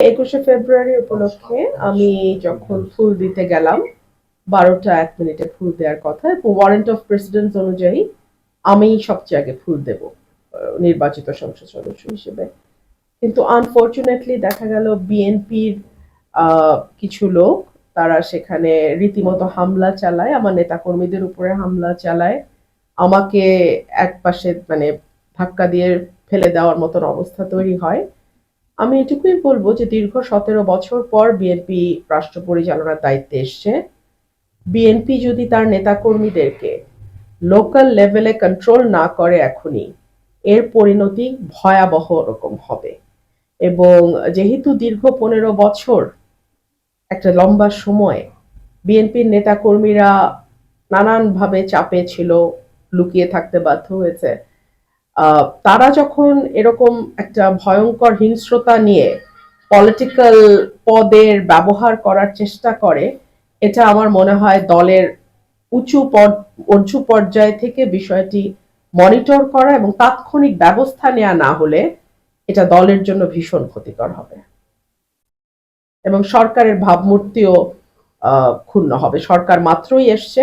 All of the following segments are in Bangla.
21শে ফেব্রুয়ারি উপলক্ষে আমি যখন ফুল দিতে গেলাম 12টা 1 মিনিটে ফুল দেওয়ার কথা এবং ওয়ারেন্ট অফ প্রেসিডেন্ট অনুযায়ী আমি সবচেয়ে আগে ফুল দেব নির্বাচিত সংসদ সদস্য হিসেবে। কিন্তু আনফরচুনেটলি দেখা গেল বিএনপির কিছু লোক তারা সেখানে রীতিমতো হামলা চালায়, আমার নেতাকর্মীদের উপরে হামলা চালায়, আমাকে একপাশে মানে ধাক্কা দিয়ে ফেলে দেওয়ার মতন অবস্থা তৈরি হয়। আমি এটুকুই বলবো যে দীর্ঘ 17 বছর পর বিএনপি রাষ্ট্র পরিচালনার দায়িত্বে এসছে। বিএনপি যদি তার নেতাকর্মীদেরকে লোকাল লেভেলে কন্ট্রোল না করে এখনই, এর পরিণতি ভয়াবহ রকম হবে। এবং যেহেতু দীর্ঘ 15 বছর একটা লম্বা সময় বিএনপির নেতাকর্মীরা নানানভাবে চাপে ছিল, লুকিয়ে থাকতে বাধ্য হয়েছে, তারা যখন এরকম একটা ভয়ঙ্কর হিংস্রতা নিয়ে পলিটিক্যাল পদের ব্যবহার করার চেষ্টা করে, এটা আমার মনে হয় দলের উঁচু পর্যায় থেকে বিষয়টি মনিটর করা এবং তাৎক্ষণিক ব্যবস্থা নেওয়া না হলে এটা দলের জন্য ভীষণ ক্ষতিকর হবে এবং সরকারের ভাবমূর্তিও ক্ষুণ্ণ হবে। সরকার মাত্রই এসছে,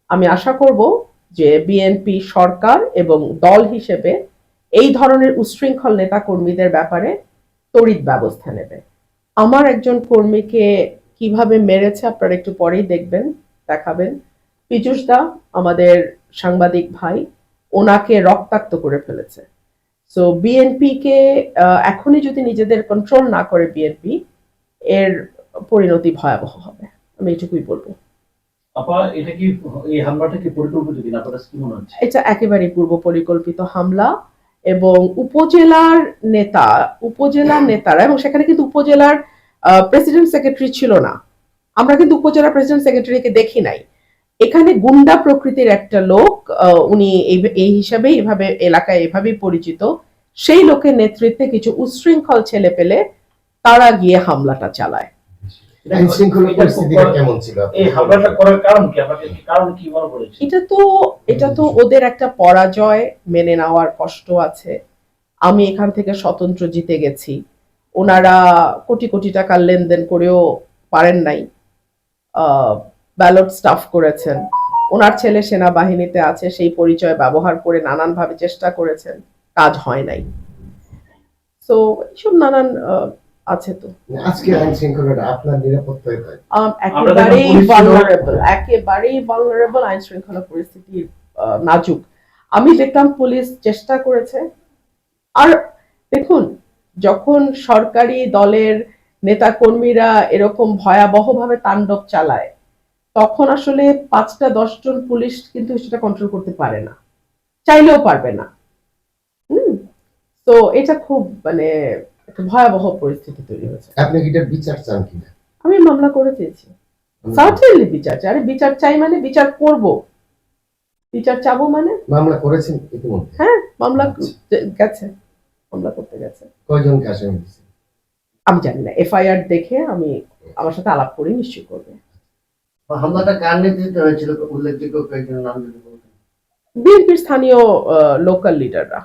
আমি আশা করব যে বিএনপি সরকার এবং দল হিসেবে এই ধরনের উচ্ছৃঙ্খল নেতা কর্মীদের ব্যাপারে তড়িৎ ব্যবস্থা নেবে। আমার একজন কর্মীকে কিভাবে মেরেছে আপনারা একটু পরেই দেখাবেন। পীযূষ দা আমাদের সাংবাদিক ভাই, ওনাকে রক্তাক্ত করে ফেলেছে। সো বিএনপি কে এখনই যদি নিজেদের কন্ট্রোল না করে বিএনপি, এর পরিণতি ভয়াবহ হবে, আমি এটুকুই বলবো। এটা কি এই হামলাটা কি পরিকল্পিত কিনা আপনার কাছে কি মনে হচ্ছে? এটা একেবারেই পূর্ব পরিকল্পিত হামলা এবং উপজেলার নেতারা এবং সেখানে কিন্তু উপজেলার প্রেসিডেন্ট সেক্রেটারি ছিল না, আমরা কিন্তু উপজেলা প্রেসিডেন্ট সেক্রেটারিকে দেখি নাই। এখানে গুন্ডা প্রকৃতির একটা লোক, উনি এই হিসাবেই এভাবে এলাকায় এভাবেই পরিচিত, সেই লোকের নেতৃত্বে কিছু উচ্ছৃঙ্খল ছেলে পেলে তারা গিয়ে হামলাটা চালায়। এটা তো ওদের একটা পরাজয়, মেনে নেওয়ার কষ্ট আছে। আমি এখান থেকে স্বতন্ত্র জিতে গেছি, ওনারা কোটি কোটি টাকার লেনদেন করেও পারেন নাই, ব্যালট স্টাফ করেছেন, ওনার ছেলে সেনাবাহিনীতে আছে, সেই পরিচয় ব্যবহার করে নানানভাবে চেষ্টা করেছেন, কাজ হয় নাই। সো এইসব নানান আছে। তো আজকে আইন শৃঙ্খলাটা আপনার নিরাপত্তায় একেবারেই ভালনারেবল আইন শৃঙ্খলা পরিস্থিতি নাজুক। আমি দেখলাম পুলিশ চেষ্টা করেছে। আর দেখুন, যখন সরকারি দলের নেতা কর্মীরা এরকম ভয়াবহভাবে তাণ্ডব চালায়, তখন আসলে 5-10 জন পুলিশ কিন্তু সেটা কন্ট্রোল করতে পারে না, চাইলেও পারবে না। তো এটা খুব মানে একটা ভয়াবহ পরিস্থিতি তৈরি হয়েছে। আপনি কি এটার বিচার চান কিনা? আমি মামলা করে চেয়েছি, সার্টেনলি বিচার চাই। আরে বিচার চাই মানে বিচার করব, বিচার চাবো মানে। মামলা করেছেন ইতিমধ্যে? হ্যাঁ, মামলা গেছে, মামলা করতে গেছে। কয়জনকে আসামি দিয়েছেন? আমি জানি না, এফআইআর দেখে আমি আমার সাথে আলাপ করে নিশ্চয় করবে। হামলাটা কার নেতৃত্বে হয়েছিল, উল্লেখযোগ্য কয়েকজন নাম যদি বলতেন? বিএনপির স্থানীয় লোকাল লিডাররা।